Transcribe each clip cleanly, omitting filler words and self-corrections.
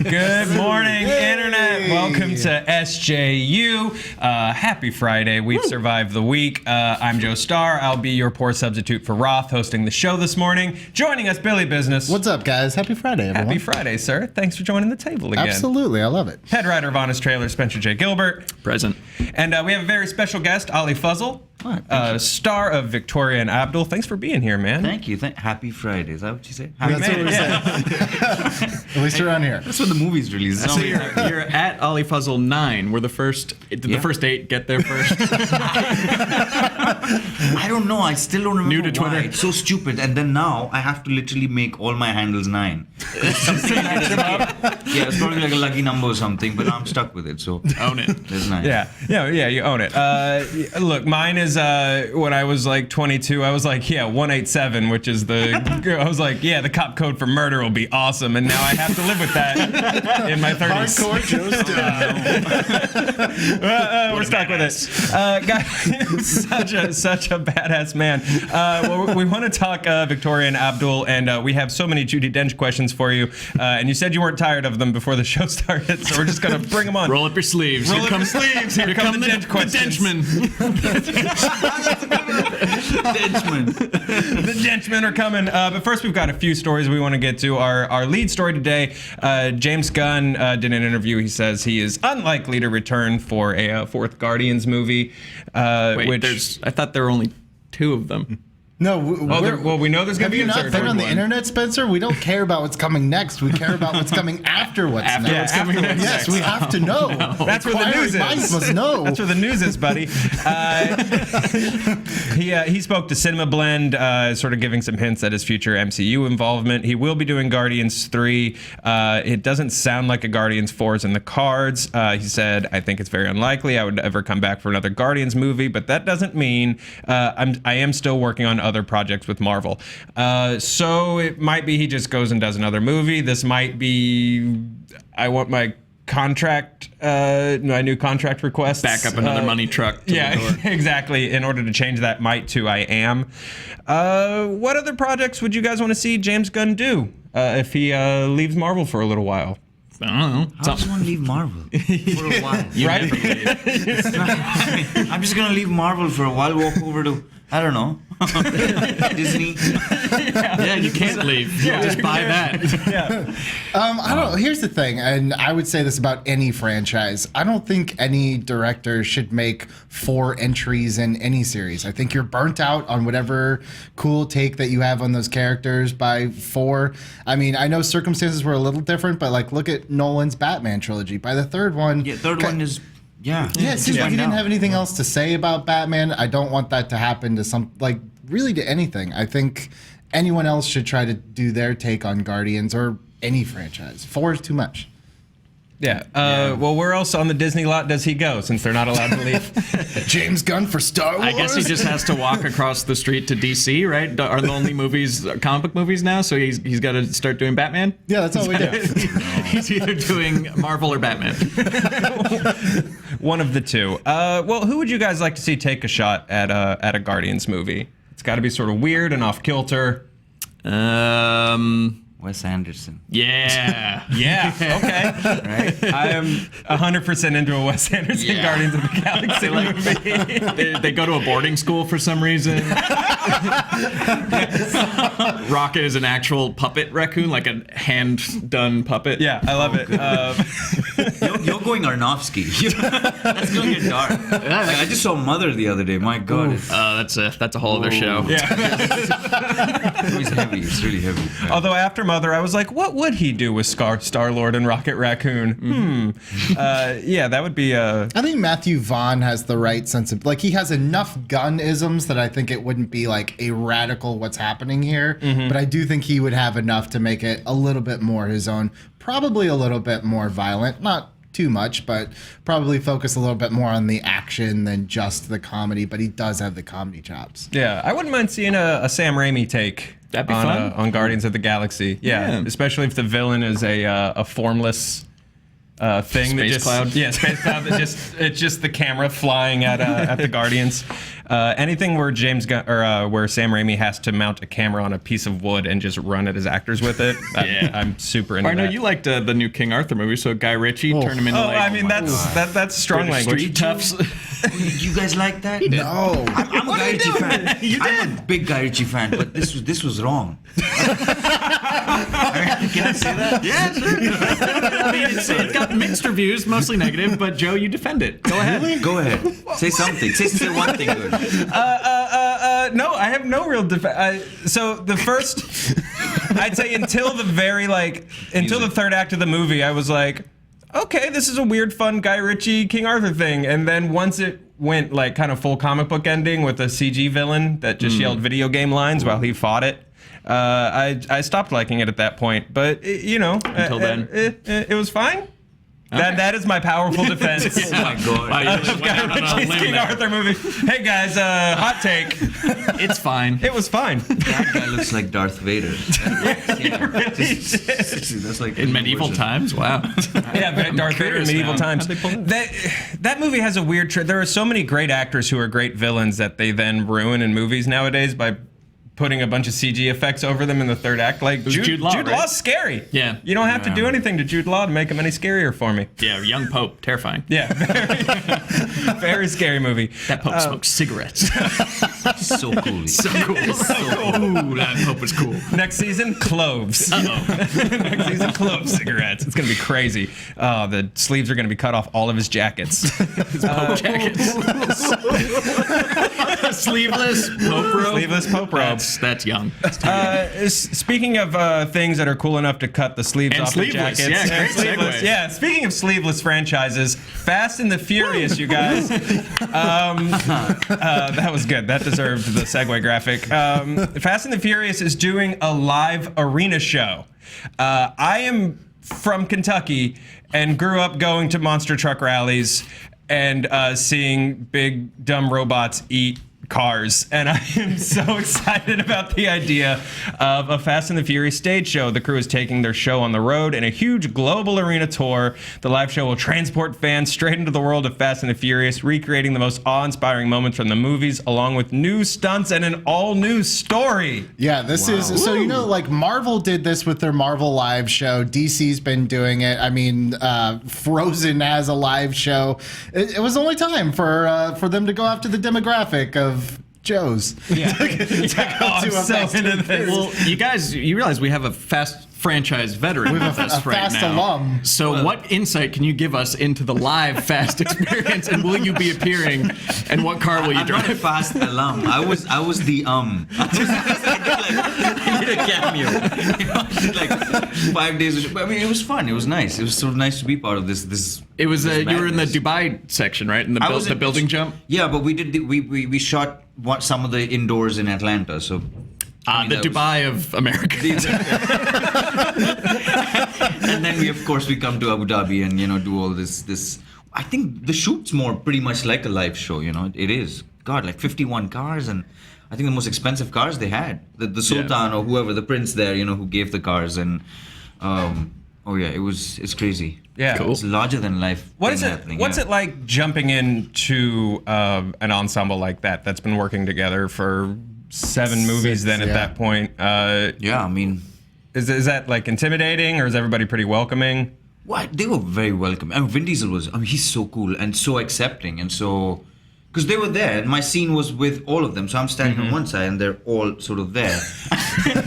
Good morning, Internet. Welcome to SJU. Happy Friday. We've survived the week. I'm Joe Starr. I'll be your poor substitute for Roth, hosting the show this morning. Joining us, Billy Business. What's up, guys? Happy Friday, everyone. Happy Friday, sir. Thanks for joining the table again. Absolutely. I love it. Head writer of Honest Trailer, Spencer J. Gilbert. Present. And we have a very special guest, Ali Fazal. Star of Victoria Abdul. Thanks for being here, man. Thank you. Happy Friday. Is that what you say? That's what we're saying. At least around here. That's when the movie's released. So you're at Ali Fazal 9. We're the first. Did the first 8 get there first? I don't know. I still don't remember New to Twitter. why. It's so stupid. And then now I have to literally make all my handles 9. Yeah, it's probably like a lucky number or something, but I'm stuck with it. So Own it. There's 9. Yeah, you own it. Look, mine is when I was like 22, I was like, 187, which is I was like, the cop code for murder will be awesome, and now I have to live with that in my 30s. Hardcore Joe Starr. We're stuck with it. Guys, such a badass man. Well, we want to talk Victoria Abdul, and we have so many Judi Dench questions for you, and you said you weren't tired of them before the show started, so we're just going to bring them on. Roll up your sleeves. Roll up your sleeves. Here come the Dench questions. The Denchmen are coming. But first, we've got a few stories we want to get to. Our lead story today, James Gunn did an interview. He says he is unlikely to return for a fourth Guardians movie. I thought there were only 2 of them. No, we know there's going to be a not third been on the one. internet, Spencer? We don't care about what's coming next. We care about what's coming after what's next. After what's next. Yes, we have to know. That's where the news Minds is. must know. That's where the news is, buddy. He spoke to Cinema Blend, sort of giving some hints at his future MCU involvement. He will be doing Guardians 3. It doesn't sound like a Guardians 4 is in the cards. He said, I think it's very unlikely I would ever come back for another Guardians movie, but that doesn't mean I am still working on other projects with Marvel. So it might be he just goes and does another movie. This might be I want my new contract request. Back up another money truck. To the door. Exactly. In order to change that might to I am. What other projects would you guys want to see James Gunn do if he leaves Marvel for a little while? I don't know. How does one leave Marvel for a while? Right? I'm just going to leave Marvel for a while, walk over to, I don't know, Disney. Yeah, you can't leave. You just buy that. I don't know. Here's the thing, and I would say this about any franchise. I don't think any director should make 4 entries in any series. I think you're burnt out on whatever cool take that you have on those characters by 4. I mean, I know circumstances were a little different, but like look at Nolan's Batman trilogy. By the third one, Third one is... Yeah, it seems like he didn't have anything else to say about Batman. I don't want that to happen to really to anything. I think anyone else should try to do their take on Guardians or any franchise. 4 is too much. Yeah. Well, where else on the Disney lot does he go since they're not allowed to leave? James Gunn for Star Wars? I guess he just has to walk across the street to DC, right? Are the only movies comic book movies now? So he's got to start doing Batman? Yeah, that's all we do. He's either doing Marvel or Batman. One of the two. Well, who would you guys like to see take a shot at a Guardians movie? It's got to be sort of weird and off kilter. Wes Anderson. Yeah. Yeah. Okay. Right? I am 100% into a Wes Anderson Guardians of the Galaxy movie. They go to a boarding school for some reason. Rocket is an actual puppet raccoon, like a hand-done puppet. Yeah, I love it. You're going Aronofsky. That's going to get dark. I just saw Mother the other day. My God. That's a whole other show. Yeah. It's heavy. It's really heavy. Right? Although after Mother, I was like, what would he do with Star-Lord and Rocket Raccoon? That would be I think Matthew Vaughn has the right sense of, he has enough gun-isms that I think it wouldn't be like a radical what's happening here. But I do think he would have enough to make it a little bit more his own, probably a little bit more violent, not too much, but probably focus a little bit more on the action than just the comedy, but he does have the comedy chops. Yeah, I wouldn't mind seeing a Sam Raimi take That'd be fun. On Guardians of the Galaxy. Yeah, especially if the villain is a formless thing that Space just cloud. yeah, space cloud that it's just the camera flying at the Guardians. Anything where James Gunn or where Sam Raimi has to mount a camera on a piece of wood and just run at his actors with it. I'm super into I know that. you liked the new King Arthur movie, so Guy Ritchie turned him into Oh, like. I mean that's strong British language. street toughs. You guys like that? No. I'm a Guy Ritchie fan. I'm a big Guy Ritchie fan, but this was wrong. Can I say that? Yeah, sure. I mean, it got mixed reviews, mostly negative, but Joe, you defend it. Go ahead. Go ahead. Say something. Say one thing good. No, I have no real defense. So the first, I'd say until the the third act of the movie, I was like, okay, this is a weird, fun Guy Ritchie King Arthur thing. And then once it went like kind of full comic book ending with a CG villain that just yelled video game lines while he fought it, I stopped liking it at that point. But Until then, it was fine. That is my powerful defense. Oh my god. Wow, you really went out on a limb King there. Arthur movie. Hey guys, hot take. It's fine. It was fine. That guy looks like Darth Vader. That's like In medieval times? Wow. Yeah, Darth Vader in curious medieval now. times. How'd they pull that? That movie has a weird. There are so many great actors who are great villains that they then ruin in movies nowadays by putting a bunch of CG effects over them in the third act. Like Jude Law, right? Law's scary. Yeah. You don't have to do anything to Jude Law to make him any scarier for me. Yeah, young Pope, terrifying. Yeah, very scary movie. That Pope smokes cigarettes. So cool. So cool. Ooh, that Pope was cool. Next season, cloves. Uh-oh. Next season, clove cigarettes. It's gonna be crazy. The sleeves are gonna be cut off all of his jackets. His Pope jackets. Sleeveless Pope robe. Sleeveless Pope robe. That's young. Speaking of things that are cool enough to cut the sleeves And off sleeveless, the jackets, yeah, great sleeveless, segue. yeah. Speaking of sleeveless franchises, Fast and the Furious, you guys. That was good. That deserved the segue graphic. Fast and the Furious is doing a live arena show. I am from Kentucky and grew up going to monster truck rallies and seeing big dumb robots eat cars, and I am so excited about the idea of a Fast and the Furious stage show. The crew is taking their show on the road in a huge global arena tour. The live show will transport fans straight into the world of Fast and the Furious, recreating the most awe-inspiring moments from the movies, along with new stunts and an all-new story. Yeah, this is so like Marvel did this with their Marvel live show. DC's been doing it. I mean, Frozen has a live show. It was only time for them to go after the demographic of Joe's. Yeah. I'm so into this. Well, you realize we have a Fast franchise veteran with us a right Fast now. alum. So what insight can you give us into the live Fast experience, and will you be appearing, and what car will you I'm not a drive? Fast alum. I was the I did a cameo. I did like 5 days. I mean, it was fun. It was nice. It was sort of nice to be part of this. It was this you were in the madness. Dubai section, right? In the, I was the in- building jump. Yeah, but we did. We shot some of the indoors in Atlanta. So I mean, The that was- Dubai of America. And then we come to Abu Dhabi and do all this. I think the shoot's pretty much like a live show. It is. God, like 51 cars, and I think the most expensive cars they had. The Sultan or whoever, the prince there, who gave the cars, and it's crazy. Yeah. Cool. It's larger than life. What thing is it? happening, What's yeah. it like jumping into an ensemble like that's been working together for 7 movies? Then at yeah. that point, Yeah, I mean, is that like intimidating, or is everybody pretty welcoming? what? They were very welcome. And Vin Diesel was. I mean, he's so cool and so accepting and so. Because they were there, and my scene was with all of them. So I'm standing on one side, and they're all sort of there.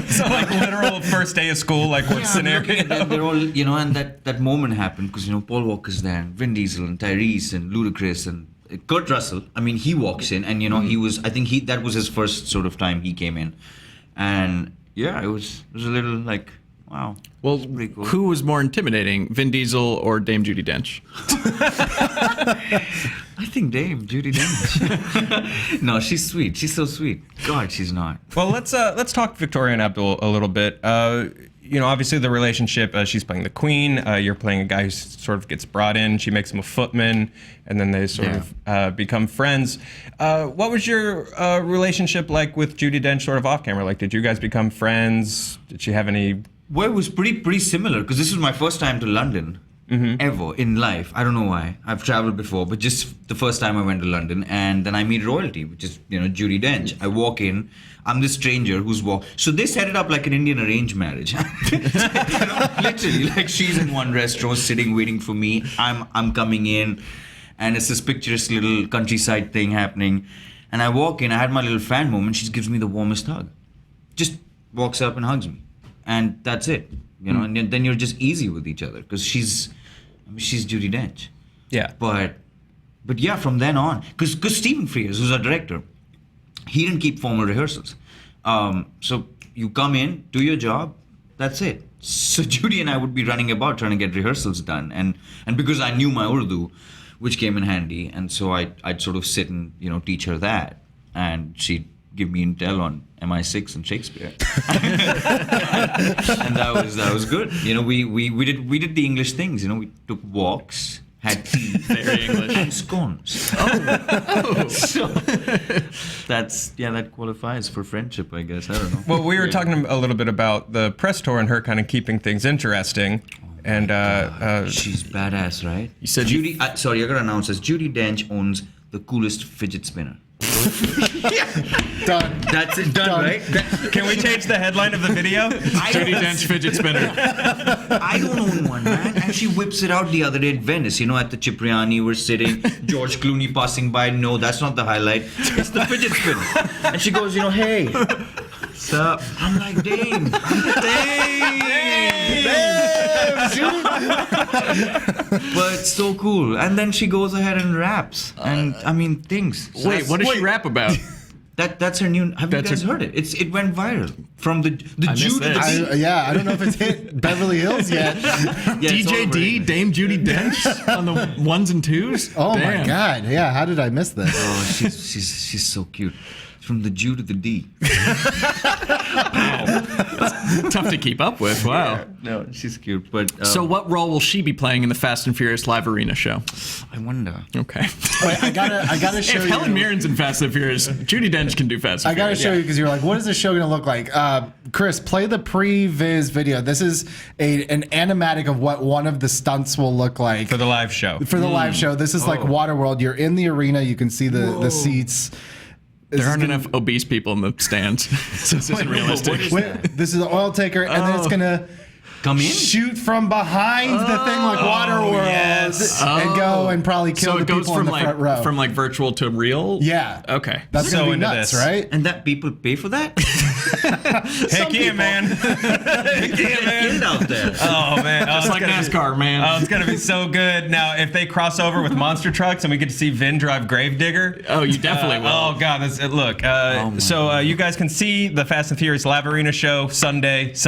So like literal first day of school, like what scenario? They're all, and that moment happened because Paul Walker's there, and Vin Diesel, and Tyrese, and Ludacris, and Kurt Russell. I mean, he walks in, and he was. I think that was his first sort of time he came in, and yeah, it was a little like, wow. Well, it's pretty cool. who was more intimidating, Vin Diesel or Dame Judi Dench? I think Dame Judi Dench. No, she's sweet. She's so sweet. God, she's not. Well, let's talk Victoria and Abdul a little bit. Obviously the relationship. She's playing the queen. You're playing a guy who sort of gets brought in. She makes him a footman, and then they sort of become friends. What was your relationship like with Judi Dench, sort of off camera? Like, did you guys become friends? Did she have any? Well, it was pretty similar because this was my first time to London. ever in life. I don't know why. I've traveled before, but just the first time I went to London, and then I meet royalty, which is, Judi Dench. I walk in, I'm this stranger who's so they set it up like an Indian arranged marriage. Literally, like she's in one restaurant sitting waiting for me. I'm coming in, and it's this picturesque little countryside thing happening. And I walk in, I had my little fan moment. She gives me the warmest hug. Just walks up and hugs me, and that's it. And then you're just easy with each other because she's Judi Dench. Yeah. But yeah, from then on, because Stephen Frears, who's our director, he didn't keep formal rehearsals. So you come in, do your job, that's it. So Judy and I would be running about trying to get rehearsals done, and because I knew my Urdu, which came in handy, and so I'd sort of sit and teach her that, and she'd give me intel on MI6 and Shakespeare, and that was good. We did the English things. We took walks, had tea, Very English. and scones. So that qualifies for friendship, I guess. I don't know. Well, we were talking a little bit about the press tour and her kind of keeping things interesting. And she's badass, right? You said Judy. Sorry, I gotta announce this. Judi Dench owns the coolest fidget spinner. Done. That's it. Done, right? can we change the headline of the video? Judi Dench fidget spinner. I don't own one, man. And she whips it out the other day at Venice. At the Cipriani, we're sitting. George Clooney passing by. No, that's not the highlight. It's the fidget spinner. And she goes, hey. What's up? I'm like, Dame. But it's so cool. And then she goes ahead and raps. And things. So Wait, what does she rap about? That's her new. Have you guys heard it? It went viral from the Jew to the D. I don't know if it's hit Beverly Hills yet. Yeah, it's all DJ D, over. Dame Judi Dench on the ones and twos. Oh Damn. my God! Yeah, how did I miss this? Oh, she's so cute. From the Jew to the D. Tough to keep up with. Wow. No, she's cute. But So what role will she be playing in the Fast and Furious Live Arena show? I wonder. Okay. Wait, I gotta show If you. Helen Mirren's in Fast and Furious, Judi Dench can do Fast and I gotta Furious. show you because you're like, what is this show gonna look like? Chris, play the pre-viz video. This is an animatic of what one of the stunts will look like For the live show. for the live show. This is like Waterworld. You're in the arena. You can see the seats. There aren't enough obese people in the stands, so this isn't realistic. This is an oil taker, and then it's gonna Come in? shoot from behind the thing like Waterworld, and go and probably kill So the it goes people in from the front row. from virtual to real. Yeah. Okay. That's So gonna be into nuts, this. right? And that people pay for that? Heck yeah, man. Heck yeah, man. Killed out there. Oh, man. It's like NASCAR, man. Oh, it's gonna be so good. Now, if they cross over with monster trucks and we get to see Vin drive Gravedigger. Oh, you definitely will. Oh God, look. You guys can see the Fast and Furious Live Arena show Sunday. It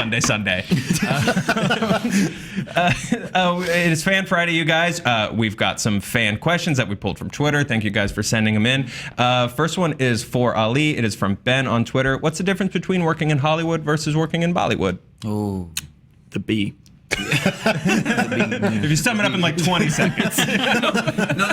is Fan Friday, you guys. We've got some fan questions that we pulled from Twitter. Thank you guys for sending them in. First one is for Ali. It is from Ben on Twitter. What's the difference between working in Hollywood versus working in Bollywood? Oh. The B. If you sum it up in like 20 seconds. No,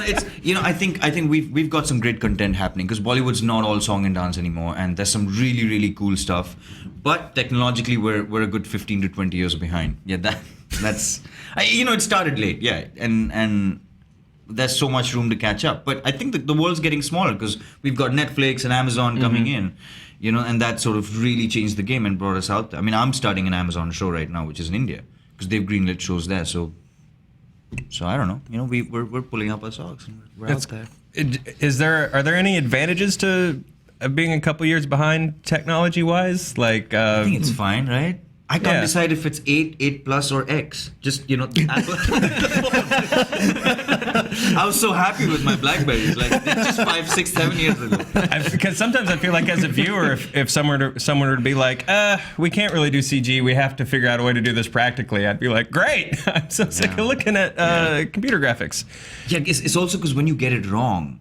it's I think we've got some great content happening because Bollywood's not all song and dance anymore, and there's some really really cool stuff. But technologically, we're a good 15 to 20 years behind. Yeah, that's it started late. Yeah, and there's so much room to catch up. But I think that the world's getting smaller because we've got Netflix and Amazon coming in. And that sort of really changed the game and brought us out there. I mean, I'm starting an Amazon show right now, which is in India, because they've greenlit shows there. So I don't know. We're pulling up our socks and we're out there. Are there any advantages to being a couple years behind technology-wise? Like, I think it's fine, right? I can't decide if it's 8 plus, or X. Just, Apple. I was so happy with my Blackberries, like just 5, 6, 7 years ago. Because sometimes I feel like as a viewer, if someone were to be like, we can't really do CG, we have to figure out a way to do this practically, I'd be like, great, I'm so sick of looking at computer graphics. Yeah, it's also because when you get it wrong,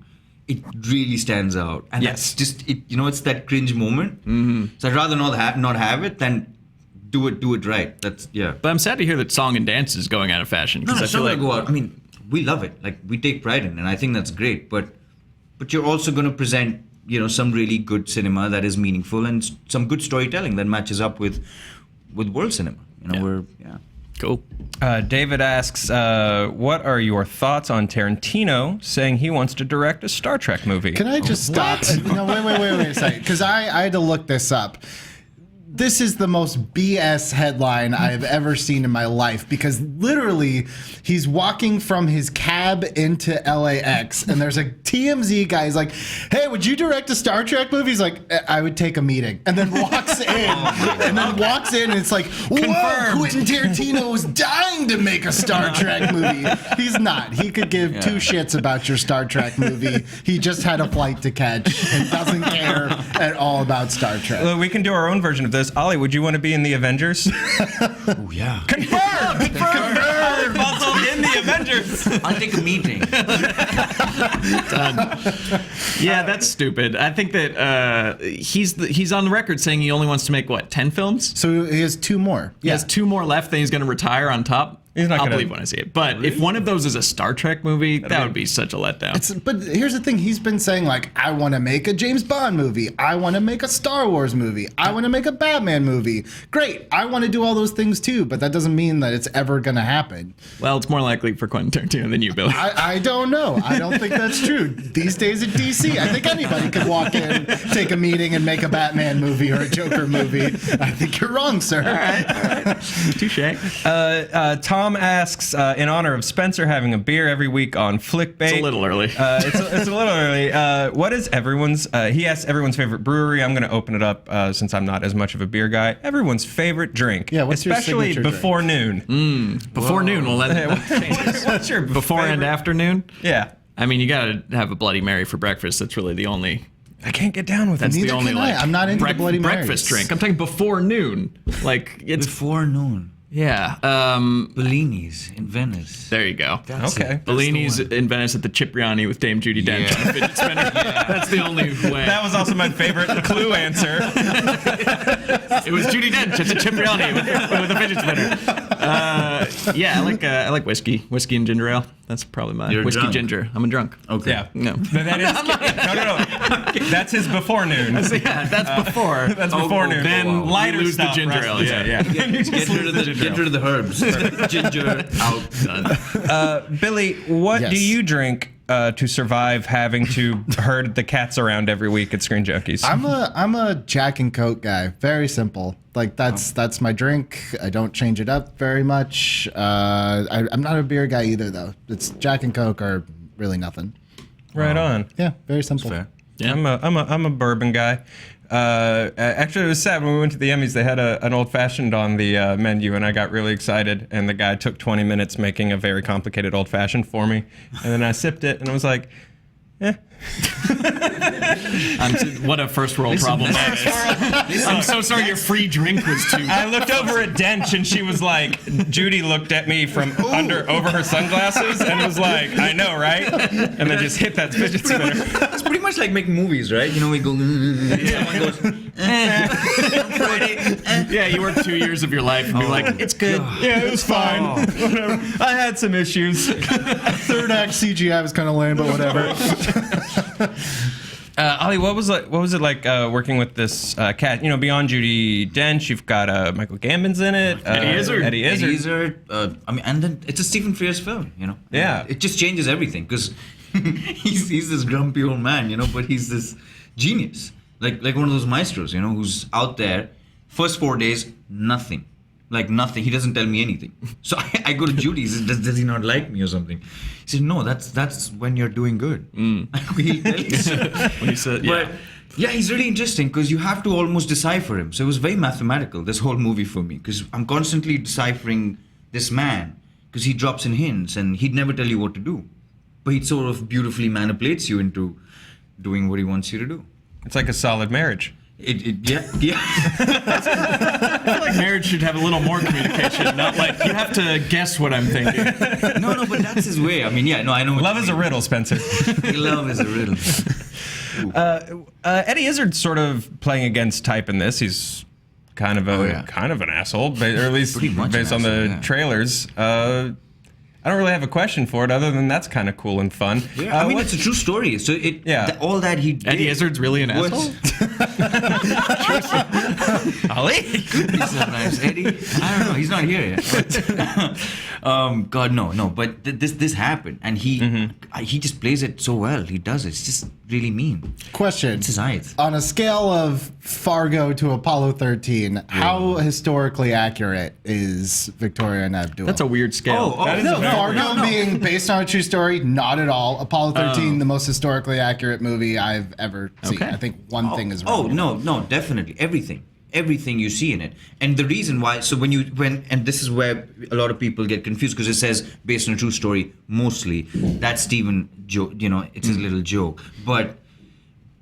it really stands out. And that's just, it's that cringe moment. Mm-hmm. So I'd rather not have it than do it right. But I'm sad to hear that song and dance is going out of fashion. No, I it's feel not like going to go out. I mean, we love it. Like, we take pride in it, and I think that's great. But you're also going to present, some really good cinema that is meaningful and some good storytelling that matches up with world cinema. Cool. David asks, what are your thoughts on Tarantino saying he wants to direct a Star Trek movie? Can I just stop? No, wait a second. Because I had to look this up. This is the most BS headline I've ever seen in my life, because literally he's walking from his cab into LAX and there's a TMZ guy. He's like, hey, would you direct a Star Trek movie? He's like, I would take a meeting. And then walks in and it's like, whoa, Quentin Tarantino is dying to make a Star Trek movie. He's not. He could give two shits about your Star Trek movie. He just had a flight to catch and doesn't care at all about Star Trek. Well, we can do our own version of this. Ollie, would you want to be in the Avengers? Oh, yeah. Confirmed! Confirmed! Also in the Avengers! I'll take a meeting. Done. Yeah, that's stupid. I think that he's on the record saying he only wants to make, 10 films? So he has 2 more. He has 2 more left, then he's going to retire on top. He's not I'll gonna- believe when I see it. But if one of those is a Star Trek movie, that would be such a letdown. But here's the thing. He's been saying, like, I want to make a James Bond movie. I want to make a Star Wars movie. I want to make a Batman movie. Great. I want to do all those things too, but that doesn't mean that it's ever going to happen. Well, it's more likely for Quentin Tarantino than you, Billy. I don't know. I don't think that's true. These days at DC, I think anybody could walk in, take a meeting, and make a Batman movie or a Joker movie. I think you're wrong, sir. All right. Touche. Tom asks, in honor of Spencer having a beer every week on Flickbait. It's a little early. It's a little early. What is everyone's, he asks everyone's favorite brewery. I'm going to open it up since I'm not as much of a beer guy. Everyone's favorite drink. Yeah, what's your especially signature before noon. Before noon, well, that changes. What's your Before and favorite- afternoon? Yeah. I mean, you got to have a Bloody Mary for breakfast. That's really the only... I can't get down with it. That's Neither the only, can I. I'm not into the Bloody breakfast Marys. drink. I'm talking before noon. Like, it's... Before noon. Yeah. Bellini's in Venice. There you go. That's Okay. it. That's Bellini's the one. in Venice at the Cipriani with Dame Judi Dench Yeah. on a fidget spinner. That's the only way. That was also my favorite clue answer. It was Judi Dench at the Cipriani with a fidget spinner. Yeah, I like whiskey and ginger ale. That's probably my You're whiskey drunk. ginger. I'm a drunk. Okay. Yeah. No. But that is, no. That's his before noon. Yeah, that's before. That's before noon. Then Lighter you lose stuff. the ginger rest of ale. the Yeah, day. yeah. Get rid of the herbs. Ginger out. Done. Billy, what Yes. do you drink to survive having to herd the cats around every week at Screen Junkies? I'm a Jack and Coke guy. Very simple. Like that's my drink. I don't change it up very much. I'm not a beer guy either, though. It's Jack and Coke are really nothing. Right on. Yeah, very simple. Fair. Yeah. I'm a bourbon guy. Actually, it was sad when we went to the Emmys. They had an old fashioned on the menu, and I got really excited. And the guy took 20 minutes making a very complicated old fashioned for me, and then I sipped it, and I was like, "Eh." What a first world problem that is. I'm so sorry your free drink was too... I looked over at Dench, and she was like, Judy looked at me from over her sunglasses, and was like, "I know, right?" And then just hit that fidget spinner. It's pretty much like making movies, right? You know, we go. Someone goes. Friday. Yeah, you work 2 years of your life and be like, it's good. Yeah, it was fine. Whatever. I had some issues. Third act CGI was kind of lame, but whatever. Ali, what was it like working with this cat? You know, beyond Judi Dench, you've got Michael Gambon's in it. Eddie Izzard. Eddie Izzard. Eddie Izzard. I mean, and then it's a Stephen Frears film, you know. Yeah. It just changes everything because he's this grumpy old man, you know, but he's this genius, like one of those maestros, you know, who's out there. First 4 days, nothing. Like nothing. He doesn't tell me anything. So I go to Judy. He says, does he not like me or something? He said, no, that's when you're doing good. He'll tell you so. When he said, yeah. But yeah, he's really interesting because you have to almost decipher him. So it was very mathematical, this whole movie for me, because I'm constantly deciphering this man because he drops in hints and he'd never tell you what to do. But he sort of beautifully manipulates you into doing what he wants you to do. It's like a solid marriage. Yeah. I feel like marriage should have a little more communication, not like, you have to guess what I'm thinking. No, but that's his way. I mean, yeah, no, I know. Love is a riddle, Spencer. Love is a riddle. Eddie Izzard's sort of playing against type in this. He's kind of an asshole, or at least Pretty much based an on the asshole, yeah. trailers. I don't really have a question for it other than that's kind of cool and fun. Yeah, I mean, it's a true story. So all that he did. Eddie Izzard's really an asshole? Ali? He's not nice. Eddie? I don't know. He's not here yet. But, God, no. But this happened. And he just plays it so well. He does it. It's just really mean. Question. It's his eyes. On a scale of Fargo to Apollo 13, how historically accurate is Victoria and Abdul? That's a weird scale. Fargo being based on a true story, not at all. Apollo 13, the most historically accurate movie I've ever seen. Okay. I think one thing is wrong. No, definitely. Everything you see in it. And the reason why, so and this is where a lot of people get confused because it says based on a true story, mostly. That's Stephen, it's his little joke. But,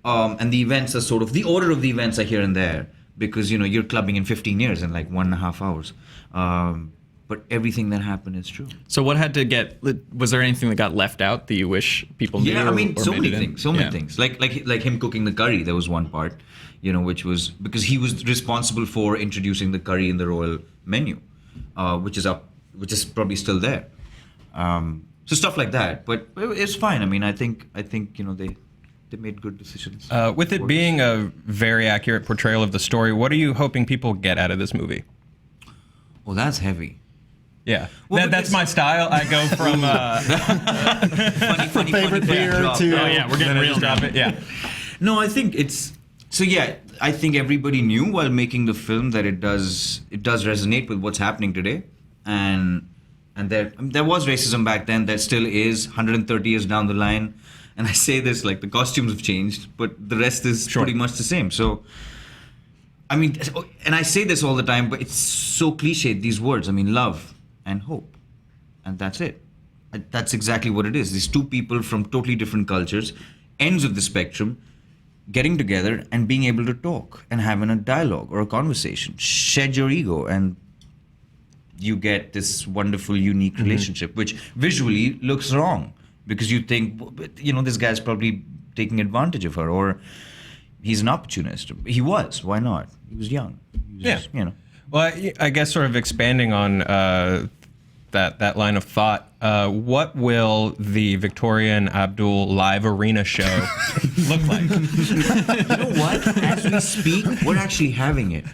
and the events are sort of, the order of the events are here and there because, you're clubbing in 15 years in like 1.5 hours. But everything that happened is true. So what had to was there anything that got left out that you wish people knew? Yeah, I mean, or so made many it things. in? Many things. Like him cooking the curry. There was one part, which was because he was responsible for introducing the curry in the royal menu, which is probably still there. So stuff like that. But it's fine. I mean, I think they made good decisions. With it being a very accurate portrayal of the story, what are you hoping people get out of this movie? Well, that's heavy. Yeah, Well, that's my style. I go from funny Favorite beer backdrop. to- Oh yeah, we're then getting I real just now. drop it. Yeah, No, I think it's so. Yeah, I think everybody knew while making the film that it does resonate with what's happening today, and there was racism back then. There still is 130 years down the line, and I say this like the costumes have changed, but the rest is pretty much the same. So, I mean, and I say this all the time, but it's so cliched. These words. I mean, love and hope, and that's it. That's exactly what it is. These two people from totally different cultures, ends of the spectrum, getting together and being able to talk and having a dialogue or a conversation. Shed your ego and you get this wonderful, unique relationship, which visually looks wrong because you think, this guy's probably taking advantage of her or he's an opportunist. He was. Why not? He was young. He was, Well, I guess sort of expanding on that line of thought, what will the Victoria and Abdul live arena show look like? You know what? As we speak, we're actually having it.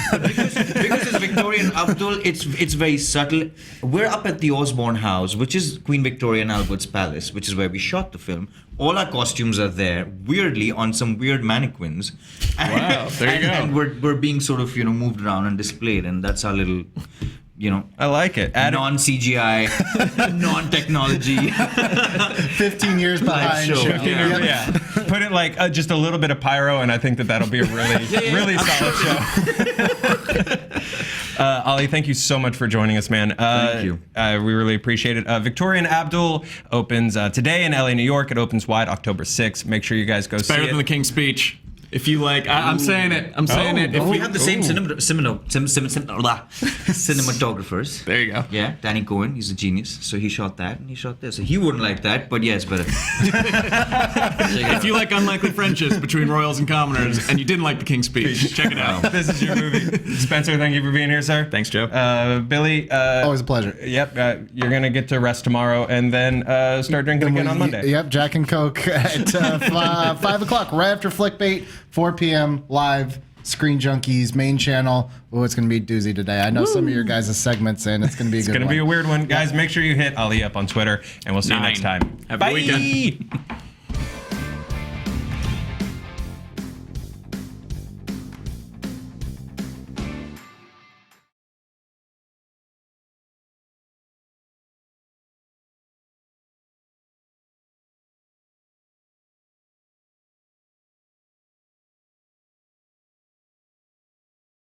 But because it's Victoria and Abdul, it's very subtle. We're up at the Osborne House, which is Queen Victoria and Albert's palace, which is where we shot the film. All our costumes are there, weirdly, on some weird mannequins. Wow, there you go. And we're being sort of, moved around and displayed, and that's our little... I like it. non-CGI, non-technology. 15 years behind. show. show. Yeah. Put it like just a little bit of pyro, and I think that'll be a really solid show. Ali, thank you so much for joining us, man. Thank you. We really appreciate it. Victoria and Abdul opens today in LA, New York. It opens wide October 6th. Make sure you guys go see Better it. than the King's Speech. If you like, I'm saying it. I'm saying it. If We have the same cinematographers. There you go. Yeah, Danny Cohen, he's a genius. So he shot that and he shot this. So he wouldn't like that, but yeah, it's better. If you like unlikely friendships between royals and commoners, and you didn't like the King's Speech, check it out. This is your movie. Spencer, thank you for being here, sir. Thanks, Joe. Billy. Always a pleasure. Yep, you're going to get to rest tomorrow and then start drinking again on Monday. Yep, Jack and Coke at 5 o'clock, right after Flickbait, 4 p.m. live. ScreenJunkies main channel. Oh, it's going to be a doozy today. I know some of your guys' segments in. It's going to be a good one. It's going to be a weird one. Guys, make sure you hit Ali up on Twitter, and we'll see you next time. Have a good Bye. weekend.